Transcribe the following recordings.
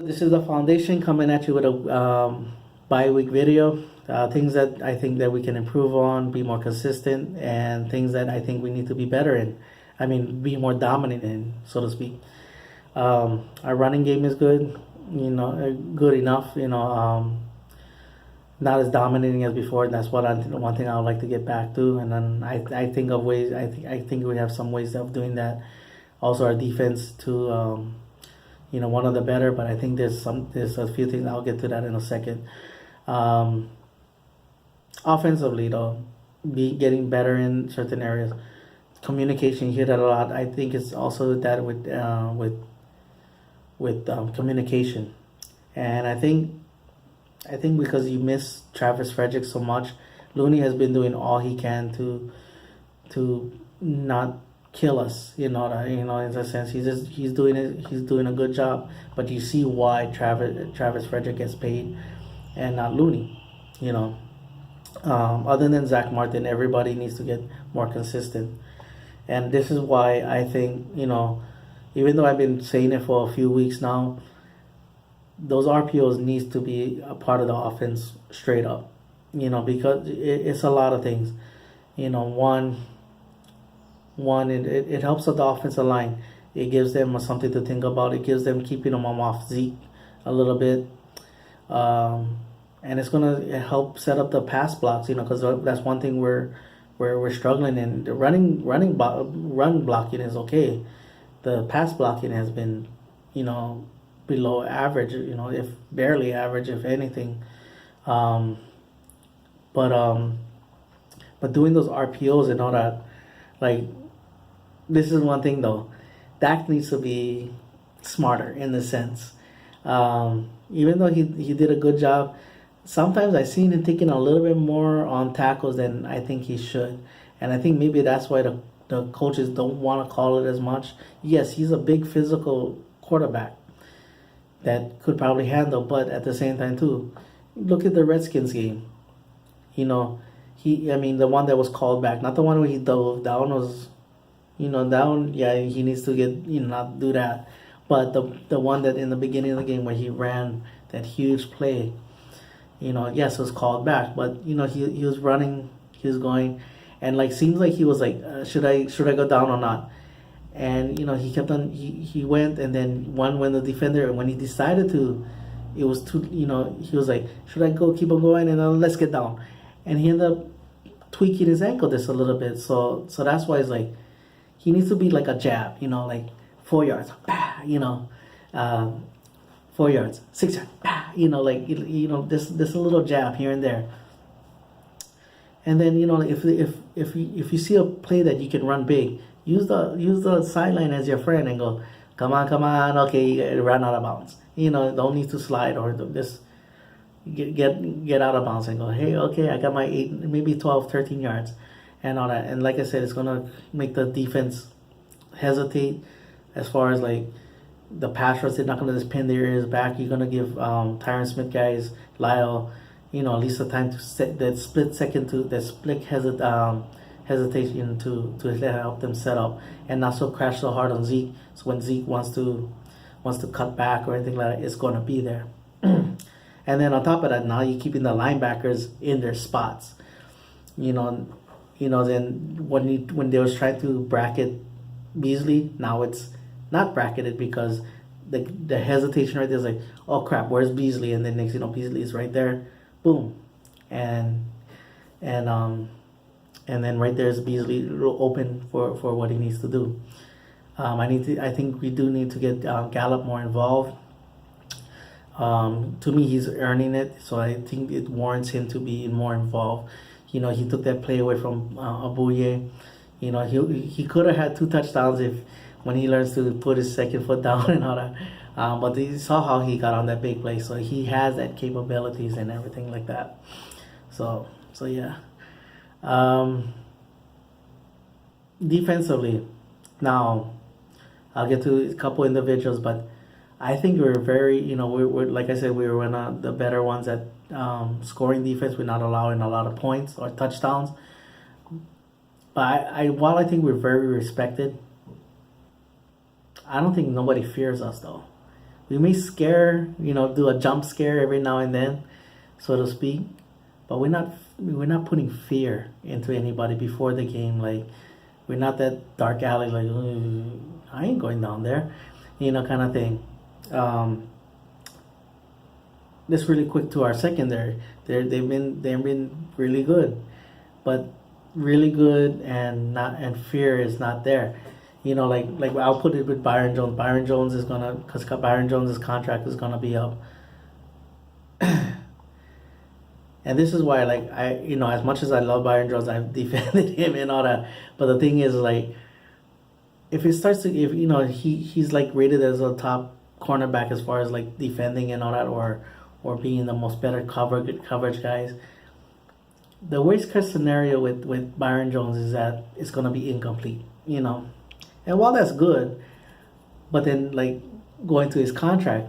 This is the foundation coming at you with a bi-week video. Things that I think that we can improve on, be more consistent, and things that I think we need to be better in. I mean, be more dominant in, so to speak. Our running game is good, good enough. Not as dominating as before. That's one thing I would like to get back to. And then I think of ways. I think we have some ways of doing that. Also, our defense to one of the better, but I think there's a few things. I'll get to that in a second. Um, Offensively, though, be getting better in certain areas. Communication, you hear that a lot. I think it's also that with communication, and I think because you miss Travis Frederick so much, Looney has been doing all he can to not kill us. In a sense, he's doing a good job. But you see why Travis Frederick gets paid and not Looney. You know, Other than Zach Martin, everybody needs to get more consistent. And this is why I think even though I've been saying it for a few weeks now, those RPOs needs to be a part of the offense straight up. Because it's a lot of things. One, it helps with the offensive line. It gives them something to think about. It gives them keeping them off Zeke a little bit, and it's gonna help set up the pass blocks. Because that's one thing we're struggling in. The run blocking is okay. The pass blocking has been, below average. If barely average, if anything. Um, but doing those RPOs and all that, like, this is one thing though. Dak needs to be smarter in the sense. Even though he did a good job, sometimes I've seen him taking a little bit more on tackles than I think he should. And I think maybe that's why the coaches don't want to call it as much. Yes, he's a big physical quarterback that could probably handle, but at the same time too, look at the Redskins game. The one that was called back, not the one where he dove down was, down. Yeah, he needs to get, not do that. But the one that in the beginning of the game where he ran that huge play, yes, it was called back. But he was running, he was going, and like seems like he was like, should I go down or not? And he kept on, he went, and then when the defender, when he decided to, it was too, he was like, should I go, keep on going, and let's get down. And he ended up tweaking his ankle just a little bit. So that's why it's like he needs to be like a jab, like 4 yards, bah, 4 yards, 6 yards, bah, this a little jab here and there. And then if you see a play that you can run big, use the sideline as your friend and go, come on, okay, you ran out of bounds. Don't need to slide or just get out of bounds and go, hey, okay, I got my 8, maybe 12, 13 yards and all that. And like I said, it's going to make the defense hesitate as far as like the pass rush. They're not going to just pin their ears back. You're going to give Tyron Smith guys, Lyle, at least the time to set that split second to that split hesitation to help them set up and not so crash so hard on Zeke. So when Zeke wants to cut back or anything like that, it's going to be there. And then on top of that, now you're keeping the linebackers in their spots. Then when they was trying to bracket Beasley, now it's not bracketed because the hesitation right there is like, oh crap, where's Beasley? And then next Beasley is right there, boom, and then right there is Beasley open for what he needs to do. I think we do need to get Gallup more involved. To me, he's earning it, so I think it warrants him to be more involved. He took that play away from Abuye. He could have had 2 touchdowns if when he learns to put his second foot down and all that. But you saw how he got on that big play, so he has that capabilities and everything like that. So yeah. Defensively, now I'll get to a couple individuals, but I think we're very, we're like I said, we were one of the better ones at scoring defense. We're not allowing a lot of points or touchdowns. But while I think we're very respected, I don't think nobody fears us though. we may scare, do a jump scare every now and then, so to speak, but we're not putting fear into anybody before the game. Like, we're not that dark alley, like, I ain't going down there, kind of thing. This really quick to our secondary. They've been really good, but really good and fear is not there. Like I'll put it with Byron Jones. Byron Jones is gonna, because Byron Jones's contract is gonna be up. And this is why, like, as much as I love Byron Jones, I've defended him and all that. But the thing is, like, if it starts to, if he's like rated as a top cornerback as far as like defending and all that, or being the most better coverage guys. The worst case scenario with Byron Jones is that it's gonna be incomplete, And while that's good, but then, like, going to his contract,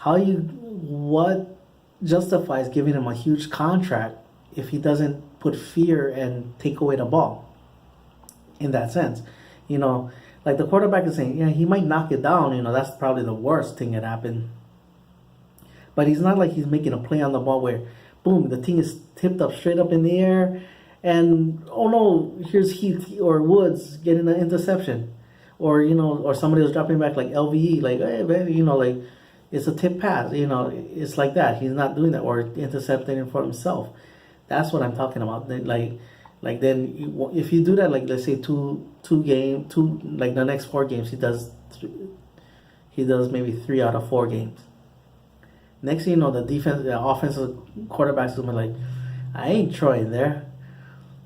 what justifies giving him a huge contract if he doesn't put fear and take away the ball? In that sense, like the quarterback is saying, yeah, he might knock it down. That's probably the worst thing that happened. But he's not like he's making a play on the ball where, boom, the thing is tipped up straight up in the air, and oh no, here's Heath or Woods getting an interception, or or somebody was dropping back like LVE, like, hey man, like, it's a tip pass, it's like that. He's not doing that, or intercepting it for himself. That's what I'm talking about. Like then if you do that, like, let's say two like the next 4 games, he does maybe 3 out of 4 games. Next thing you know, the offensive quarterbacks will be like, I ain't trying there.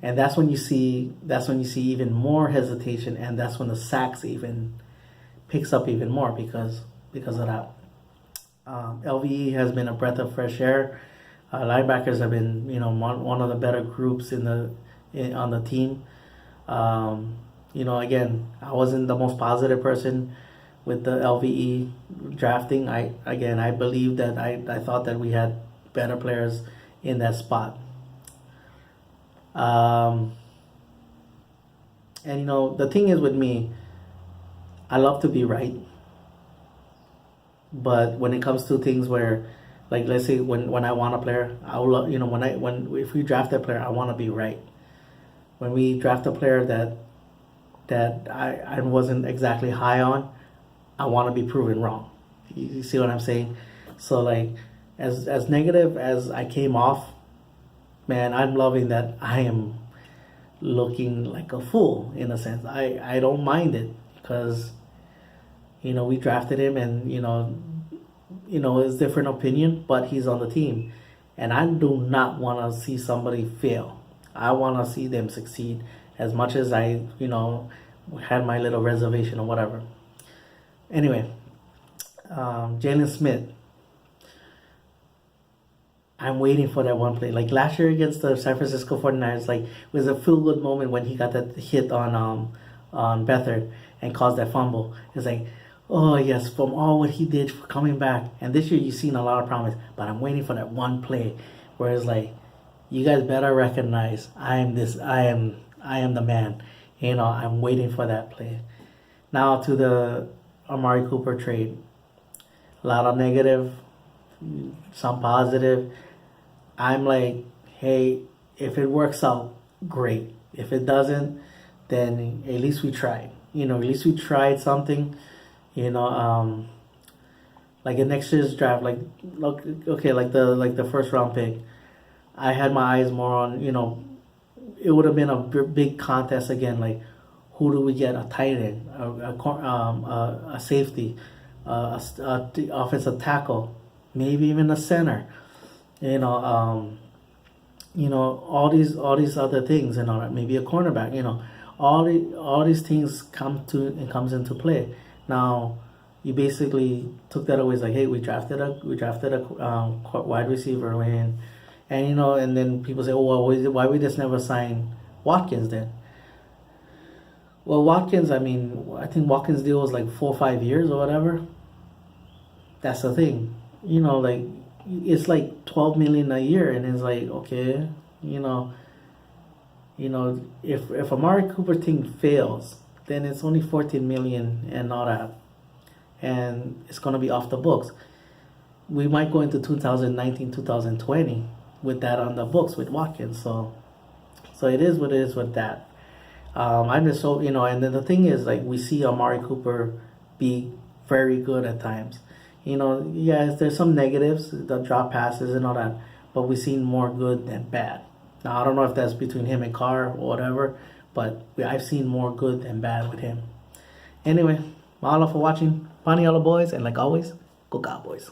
And that's when you see even more hesitation, and that's when the sacks even picks up even more because of that. LVE has been a breath of fresh air. Linebackers have been, one of the better groups on the team. Again, I wasn't the most positive person with the LVE drafting. I believe that I thought that we had better players in that spot. And the thing is with me, I love to be right. But when it comes to things where, like, let's say when I want a player, I will love, if we draft a player, I want to be right. When we draft a player that I wasn't exactly high on, I want to be proven wrong. You see what I'm saying? So, like, as negative as I came off, man, I'm loving that I am looking like a fool in a sense. I don't mind it because, we drafted him, and, it's different opinion, but he's on the team. And I do not want to see somebody fail. I want to see them succeed as much as I, had my little reservation or whatever. Anyway, Jalen Smith. I'm waiting for that one play. Like last year against the San Francisco 49ers, like, it was a feel-good moment when he got that hit on Beathard and caused that fumble. It's like, oh yes, from all what he did for coming back. And this year you've seen a lot of promise, but I'm waiting for that one play where it's like, you guys better recognize I am the man. I'm waiting for that play. Now to the Amari Cooper trade. A lot of negative, some positive. I'm like, hey, if it works out, great. If it doesn't, then at least we tried. At least we tried something. Like in next year's draft, like the first round pick, I had my eyes more on, it would have been a big contest again. Like, who do we get? A tight end, a safety, a offensive tackle, maybe even a center. All these other things, maybe a cornerback. All these things comes into play. Now, you basically took that away. It's like, hey, we drafted a wide receiver, and and then people say, oh well, why we just never sign Watkins then? Well, Watkins, I think Watkins' deal was like 4 or 5 years or whatever. That's the thing, like, it's like $12 million a year, and it's like, okay, if Amari Cooper thing fails, then it's only $14 million and all that. and it's going to be off the books. We might go into 2019, 2020 with that on the books with Watkins. So it is what it is with that. I'm just so, and then the thing is, like, we see Amari Cooper be very good at times. Yes, there's some negatives, the drop passes and all that, but we've seen more good than bad. Now, I don't know if that's between him and Carr or whatever, but I've seen more good than bad with him. Anyway, mahalo for watching. Pani all the boys, and like always, go Cowboys.